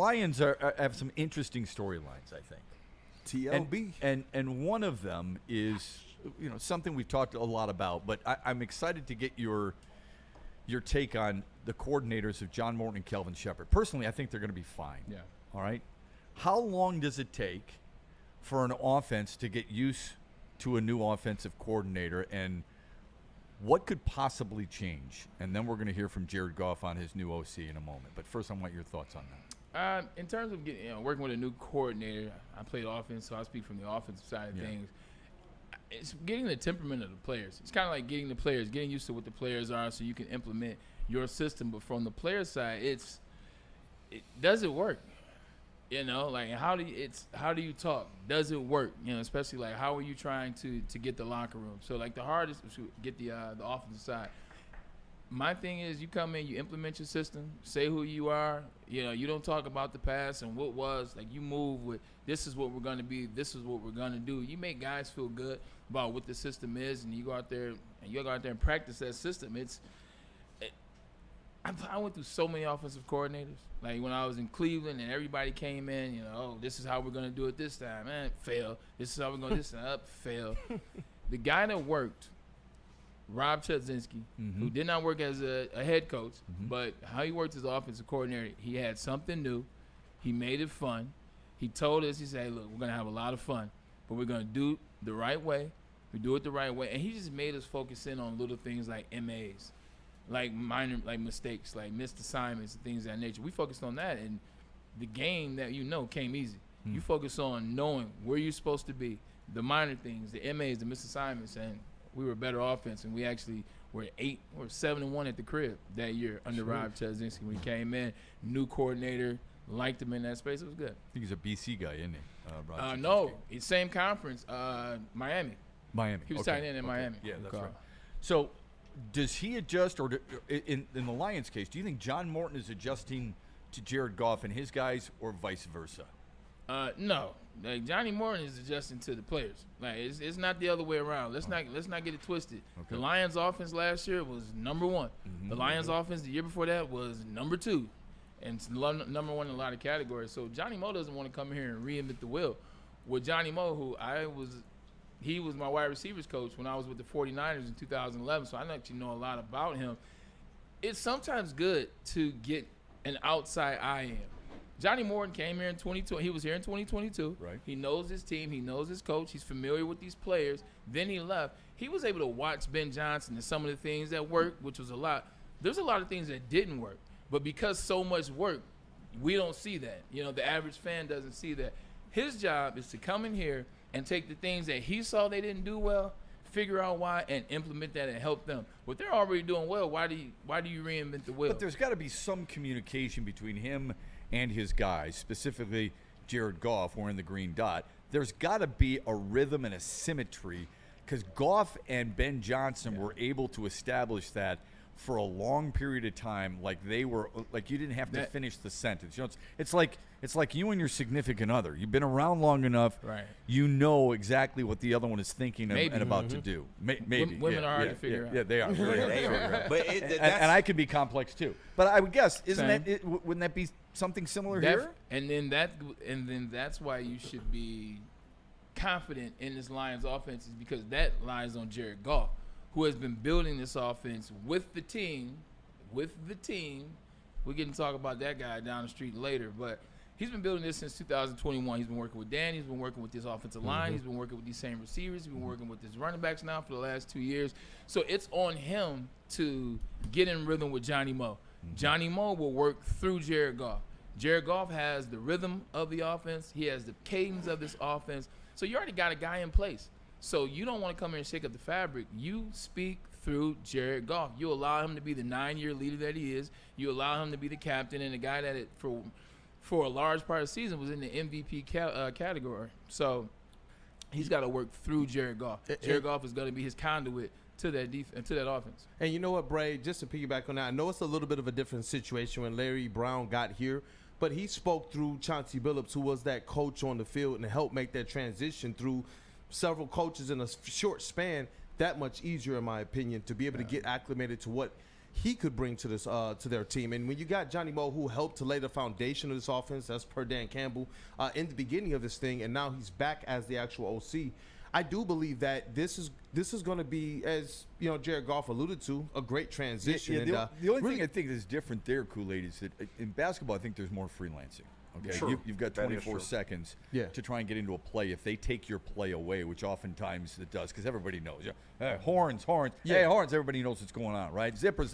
Lions have some interesting storylines, I think. TLB. And one of them is, something we've talked a lot about, but I'm excited to get your take on the coordinators of John Morton and Kelvin Shepard. Personally, I think they're going to be fine. Yeah. All right? How long does it take for an offense to get used to a new offensive coordinator, and what could possibly change? And then we're going to hear from Jared Goff on his new OC in a moment. But first, I want your thoughts on that. In terms of working with a new coordinator, I played offense, so I speak from the offensive side of things. It's getting the temperament of the players. It's kind of like getting used to what the players are so you can implement your system. But from the player side, does it work? Like how do you talk? Does it work? Especially like how are you trying to get the locker room? So like the hardest is to get the offensive side. My thing is, you come in, you implement your system, say who you are. You don't talk about the past and what was. Like, you move with, this is what we're going to be, this is what we're going to do. You make guys feel good about what the system is, and you go out there and practice that system. I went through so many offensive coordinators. Like, when I was in Cleveland and everybody came in, this is how we're going to do it this time. Man, fail. This is how we're going to do this time. Fail. The guy that worked, Rob Chudzinski, who did not work as a head coach, but how he worked as offensive coordinator, he had something new. He made it fun. He told us, he said, hey, look, we're going to have a lot of fun, but we're going to do it the right way. We do it the right way. And he just made us focus in on little things like MAs, like minor, like mistakes, like missed assignments and things of that nature. We focused on that, and the game that came easy. You focus on knowing where you're supposed to be, the minor things, the MAs, the missed assignments, and we were a better offense, and we actually were 7-1 at the crib that year under Rob Chudzinski when he came in. New coordinator, liked him in that space. It was good. I think he's a BC guy, isn't he? Rob no, it's same conference, Miami. Miami. He was tight end in Miami. Yeah, that's right. So does he adjust, or in the Lions case, do you think John Morton is adjusting to Jared Goff and his guys, or vice versa? No. Like, Johnny Morton is adjusting to the players. Like, it's not the other way around. Let's not get it twisted. Okay. The Lions offense last year was number one. The Lions offense the year before that was number two, and it's number one in a lot of categories. So Johnny Mo doesn't want to come here and reinvent the wheel. With Johnny Mo, he was my wide receivers coach when I was with the 49ers in 2011, so I actually know a lot about him. It's sometimes good to get an outside eye in. Johnny Morton came here in 2020. He was here in 2022. Right. He knows his team. He knows his coach. He's familiar with these players. Then he left. He was able to watch Ben Johnson and some of the things that worked, which was a lot. There's a lot of things that didn't work. But because so much worked, we don't see that. The average fan doesn't see that. His job is to come in here and take the things that he saw they didn't do well, figure out why, and implement that and help them. But they're already doing well. Why do you reinvent the wheel? But there's got to be some communication between him and his guys, specifically Jared Goff, wearing the green dot. There's got to be a rhythm and a symmetry, because Goff and Ben Johnson were able to establish that for a long period of time. Like, they were, like, you didn't have to finish the sentence. It's like you and your significant other. You've been around long enough. Right. You know exactly what the other one is thinking and about to do. Maybe women are hard to figure out. Yeah, they are. They are. But and I could be complex too. But I would guess, wouldn't that be something similar here? And then that's why you should be confident in this Lions offense, is because that lies on Jared Goff, who has been building this offense with the team. We're getting to talk about that guy down the street later, but he's been building this since 2021. He's been working with Danny. He's been working with this offensive line. He's been working with these same receivers. He's been working with his running backs now for the last 2 years. So it's on him to get in rhythm with Johnny Mo. Johnny Mo will work through Jared Goff. Jared Goff has the rhythm of the offense. He has the cadence of this offense. So you already got a guy in place. So you don't want to come here and shake up the fabric. You speak through Jared Goff. You allow him to be the 9-year leader that he is. You allow him to be the captain and the guy that for a large part of the season was in the MVP category. So he's got to work through Jared Goff. Jared Goff is going to be his conduit to that to that offense. And you know what, Bray, just to piggyback on that, I know it's a little bit of a different situation when Larry Brown got here, but he spoke through Chauncey Billups, who was that coach on the field, and helped make that transition through several coaches in a short span that much easier, in my opinion, to be able to get acclimated to what he could bring to this to their team. And when you got Johnny Moe, who helped to lay the foundation of this offense, that's per Dan Campbell, in the beginning of this thing, and now he's back as the actual OC. I do believe that this is going to be, as you know, Jared Goff alluded to, a great transition. Yeah, the only thing I think is different there, Kool-Aid, is that in basketball, I think there's more freelancing. Okay, True. You've got 24 seconds to try and get into a play. If they take your play away, which oftentimes it does, because everybody knows. Hey, horns. Yeah. Hey, horns. Everybody knows what's going on, right? Zipper.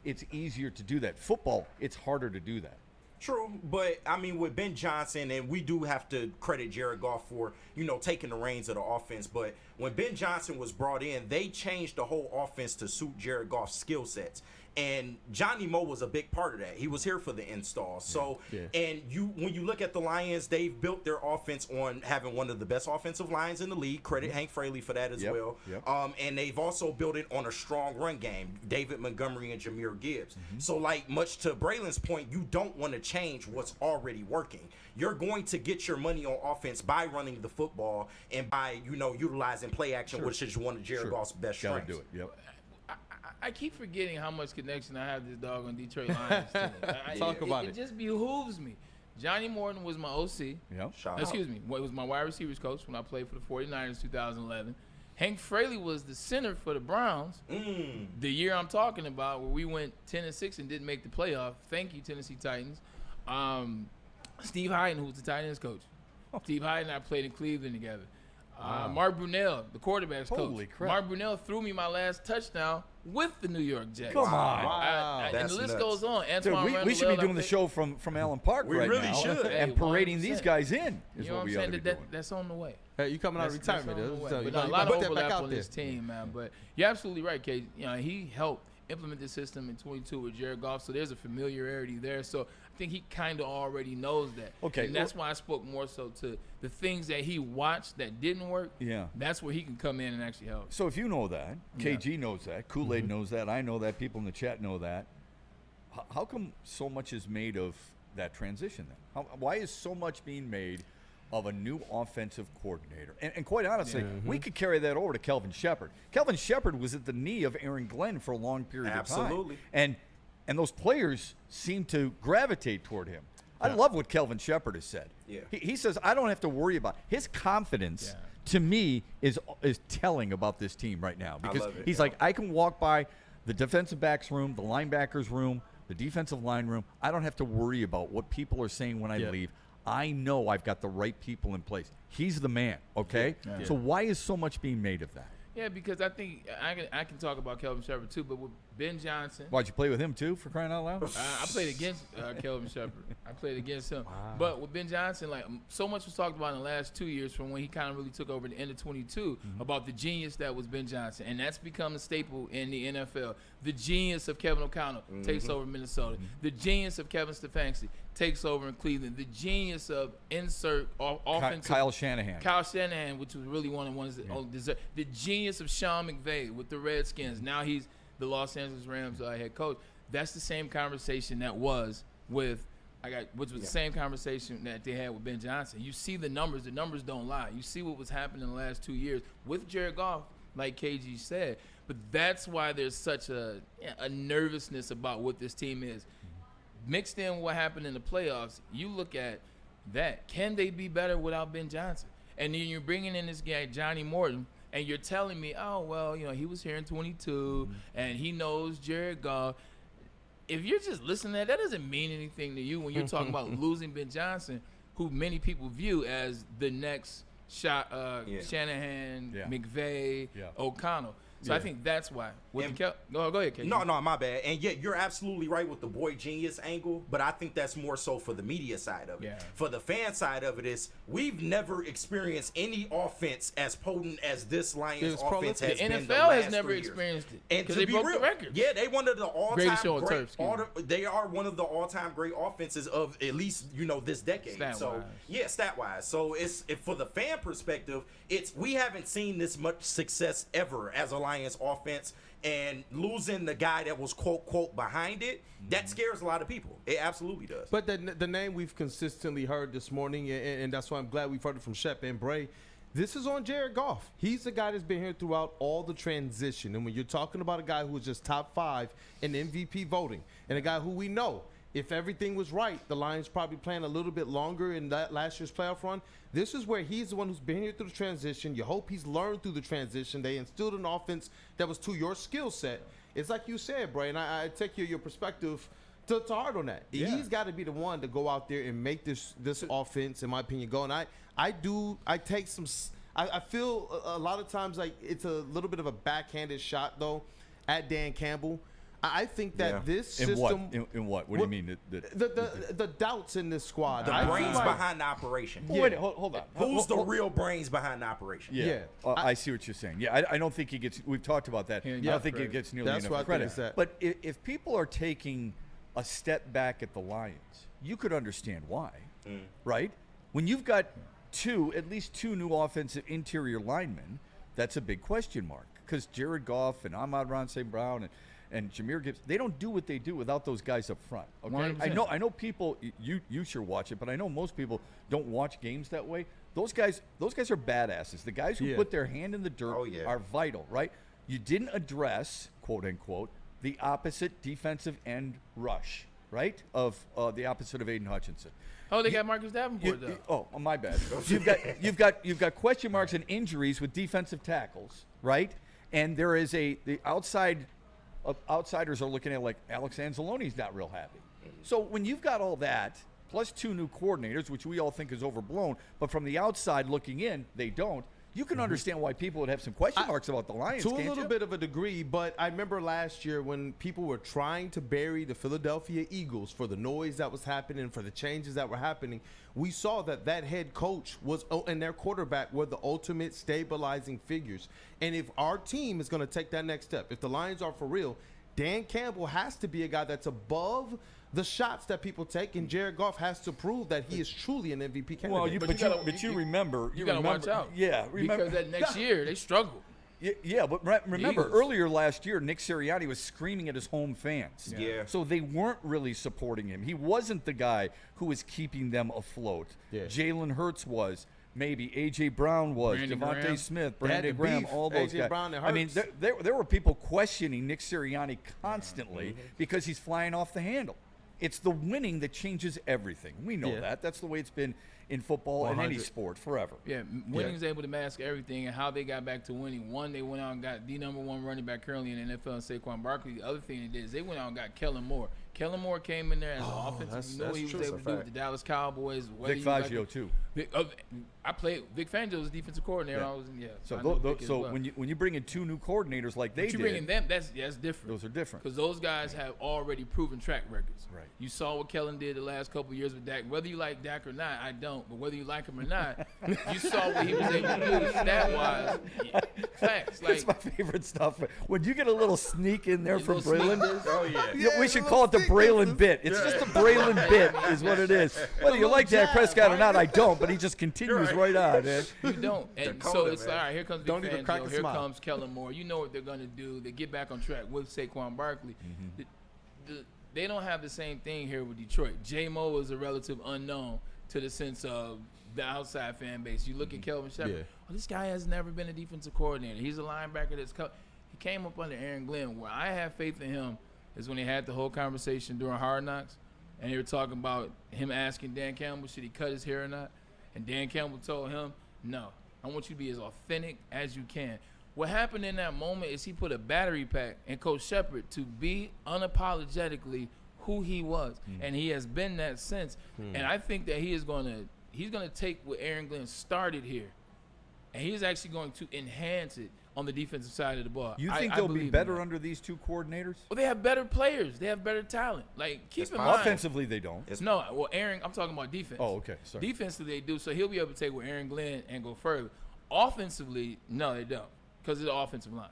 It's easier to do that. Football, it's harder to do that. True, but I mean with Ben Johnson, and we do have to credit Jared Goff for, taking the reins of the offense, but when Ben Johnson was brought in, they changed the whole offense to suit Jared Goff's skill sets. And Johnny Moe was a big part of that. He was here for the install. So, and when you look at the Lions, they've built their offense on having one of the best offensive lines in the league. Credit Hank Fraley for that as well. And they've also built it on a strong run game. David Montgomery and Jahmyr Gibbs. So, like, much to Braylon's point, you don't want to change what's already working. You're going to get your money on offense by running the football and by, utilizing play action, which is one of Jared Goff's best strengths. Gotta do it. I keep forgetting how much connection I have to this dog on Detroit Lions team. Talk about it. It just behooves me. Johnny Morton was my OC. Excuse me. It was my wide receivers coach when I played for the 49ers in 2011. Hank Fraley was the center for the Browns. The year I'm talking about where we went 10-6 and didn't make the playoff. Thank you, Tennessee Titans. Steve Hyden, who was the tight ends coach. Steve Hyden and I played in Cleveland together. Mark Brunell, the quarterback's coach. Holy crap. Mark Brunell threw me my last touchdown with the New York Jets. Come on. And That's the list nuts. goes on. Dude, Antoine we should be Randall, doing the show from Allen Park We right really now. should. And Hey, parading 100%. these guys in is You know what what we I'm ought to saying? be doing. That's on the way. Hey, you coming out of retirement? That's on the way. So But you no, a gotta lot of put that back overlap out on there. this team, man. But you're absolutely right, Kate. He helped implement the system in 22 with Jared Goff, so there's a familiarity there. So I think he kind of already knows that. Okay, and that's why I spoke more so to the things that he watched that didn't work. Yeah. That's where he can come in and actually help. So if you know that, KG knows that, Kool-Aid knows that, I know that, people in the chat know that, how come so much is made of that transition then? Why is so much being made of a new offensive coordinator? And quite honestly, we could carry that over to Kelvin Shepard. Kelvin Shepard was at the knee of Aaron Glenn for a long period of time. Absolutely. And those players seem to gravitate toward him. I love what Kelvin Shepard has said. Yeah. He says, I don't have to worry about his confidence. To me, is telling about this team right now, because love it, he's like, I can walk by the defensive backs room, the linebackers room, the defensive line room. I don't have to worry about what people are saying when I leave. I know I've got the right people in place. He's the man, okay? So why is so much being made of that? Yeah, because I think I can talk about Kelvin Shepard too, but with Ben Johnson. Why'd you play with him too, for crying out loud? I played against Kelvin Shepard. I played against him. But with Ben Johnson, like, so much was talked about in the last 2 years from when he kind of really took over the end of 22 about the genius that was Ben Johnson. And that's become a staple in the NFL. The genius of Kevin O'Connell takes over Minnesota. The genius of Kevin Stefanski takes over in Cleveland. The genius of offensive. Kyle Shanahan. Which was really one of the ones that only deserved. The genius of Sean McVay with the Redskins. Now he's the Los Angeles Rams head coach. That's the same conversation that was with which was the same conversation that they had with Ben Johnson. You see the numbers don't lie. You see what was happening in the last 2 years with Jared Goff, like KG said. But that's why there's such a nervousness about what this team is. Mixed in with what happened in the playoffs, you look at that. Can they be better without Ben Johnson? And then you're bringing in this guy, Johnny Morton, and you're telling me, oh, well, he was here in 22, and he knows Jared Goff. If you're just listening to that doesn't mean anything to you when you're talking about losing Ben Johnson, who many people view as the next Shanahan, McVay, O'Connell. So I think that's why. Go ahead, KG. No, my bad. And yeah, you're absolutely right with the boy genius angle, but I think that's more so for the media side of it. Yeah. For the fan side of it is we've never experienced any offense as potent as this Lions offense has the been. NFL the last has never 3 years. experienced it. And because to they be broke real, the record. yeah, they one of the Greatest show all-time on great. turf, They are one of the all-time great offenses of at least this decade. Stat-wise. Stat-wise. So for the fan perspective, we haven't seen this much success ever as a Lions offense. And losing the guy that was quote behind it, that scares a lot of people. It absolutely does. But the name we've consistently heard this morning, and that's why I'm glad we've heard it from Shep and Bray. This is on Jared Goff. He's the guy that's been here throughout all the transition. And when you're talking about a guy who was just top 5 in MVP voting, and a guy who we know, if everything was right, the Lions probably playing a little bit longer in that last year's playoff run. This is where he's the one who's been here through the transition. You hope he's learned through the transition. They instilled an offense that was to your skill set. It's like you said, Bray, and I take your perspective to heart on that. Yeah. He's got to be the one to go out there and make this offense, in my opinion, go. And I feel a lot of times like it's a little bit of a backhanded shot, though, at Dan Campbell. I think that this system. In what? What do you mean? The doubts in this squad. The brains behind the operation. Yeah. Wait, hold on. Who's the real brains behind the operation? Yeah. I see what you're saying. Yeah, I don't think he gets. We've talked about that. I don't think he gets nearly enough credit. But if people are taking a step back at the Lions, you could understand why, right? When you've got at least two new offensive interior linemen, that's a big question mark, because Jared Goff and Amon-Ra St. Brown and Jahmyr Gibbs, they don't do what they do without those guys up front. Okay, 100%. I know people. You sure watch it, but I know most people don't watch games that way. Those guys are badasses. The guys who put their hand in the dirt are vital, right? You didn't address, quote unquote, the opposite defensive end rush, right? Of the opposite of Aiden Hutchinson. Oh, they got Marcus Davenport though. Oh, my bad. You've got question marks and injuries with defensive tackles, right? And there is the outsiders are looking at, like, Alex Anzalone's not real happy. So when you've got all that, plus 2 new coordinators, which we all think is overblown, but from the outside looking in, they don't. You can understand why people would have some question marks about the Lions, to a little bit of a degree, but I remember last year when people were trying to bury the Philadelphia Eagles for the noise that was happening, for the changes that were happening, we saw that head coach and their quarterback were the ultimate stabilizing figures. And if our team is going to take that next step, if the Lions are for real, Dan Campbell has to be a guy that's above the shots that people take, and Jared Goff has to prove that he is truly an MVP candidate. Well, you remember, you got to watch out. Yeah, remember, because that next year they struggled. Yeah, but remember earlier last year, Nick Sirianni was screaming at his home fans. Yeah. So they weren't really supporting him. He wasn't the guy who was keeping them afloat. Yeah. Jalen Hurts was. Maybe A.J. Brown was, Devontae Smith, Brandon Graham, all those guys. Brown and I mean, there were people questioning Nick Sirianni constantly because he's flying off the handle. It's the winning that changes everything. We know that. That's the way it's been in football and any sport forever. Yeah, winning is able to mask everything, and how they got back to winning. One, they went out and got the number 1 running back currently in the NFL, Saquon Barkley. The other thing they did is they went out and got Kellen Moore. Kellen Moore came in there as an offensive. You know what he was able to do with the Dallas Cowboys. Vic Fangio too. I played. Vic Fangio was defensive coordinator. So when you bring in 2 new coordinators like they did, you bring in them, that's different. Those are different because those guys have already proven track records. Right. You saw what Kellen did the last couple of years with Dak. Whether you like Dak or not, I don't. But whether you like him or not, you saw what he was able to do stat-wise. Facts. That's my favorite stuff. When you get a little sneak in there from Braylon, yeah. We should call it the Braylon bit. It's just a Braylon bit is what it is. Whether you like Dak Prescott or not, I don't, but he just continues right on, man. You don't. And so it's like, all right, here comes Vic Fangio, here comes Kellen Moore. You know what they're going to do. They get back on track with Saquon Barkley. They don't have the same thing here with Detroit. J-Mo is a relative unknown to the sense of the outside fan base. You look at Kelvin Shepherd. Well, this guy has never been a defensive coordinator. He's a linebacker he came up under Aaron Glenn. Where I have faith in him is when they had the whole conversation during Hard Knocks, and they were talking about him asking Dan Campbell, should he cut his hair or not? And Dan Campbell told him, no, I want you to be as authentic as you can. What happened in that moment is he put a battery pack in Coach Shepherd to be unapologetically who he was, and he has been that since. And I think that he's gonna take what Aaron Glenn started here, and he's actually going to enhance it on the defensive side of the ball. You think they'll be better under these 2 coordinators? Well, they have better players. They have better talent. Like, keep in mind. Offensively, they don't. Aaron, I'm talking about defense. Oh, okay. Sorry. Defensively, they do. So he'll be able to take with Aaron Glenn and go further. Offensively, no, they don't, because of the offensive line.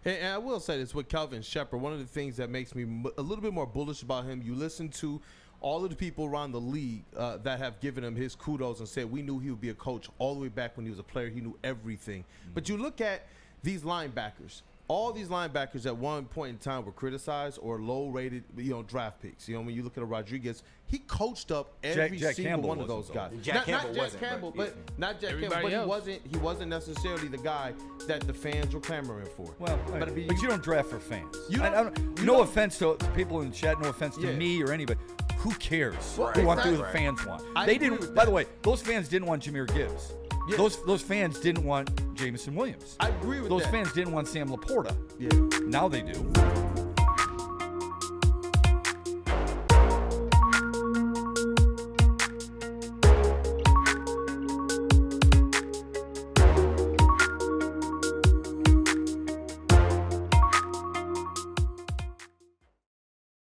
And I will say this with Kelvin Shepherd, one of the things that makes me a little bit more bullish about him, you listen to all of the people around the league that have given him his kudos and said we knew he would be a coach all the way back when he was a player. He knew everything. But you look at these linebackers, all these linebackers at one point in time were criticized or low-rated, draft picks. When you look at a Rodriguez, he coached up every Jack single Campbell one of those wasn't, guys. Jack Campbell not Jack wasn't, Campbell, but not Jack Campbell, Everybody but else. he wasn't necessarily the guy that the fans were clamoring for. Well, but you don't draft for fans. You I don't- don't, you no don't- offense to people in the chat, no offense to Yeah. me or anybody. Who cares? Right, Who wants to do right. the fans want? I They agree didn't. with By that. the way, those fans didn't want Jameer Gibbs. Yeah. Those fans didn't want Jamison Williams. I agree with Those that. fans didn't want Sam Laporta. Yeah. Now they do.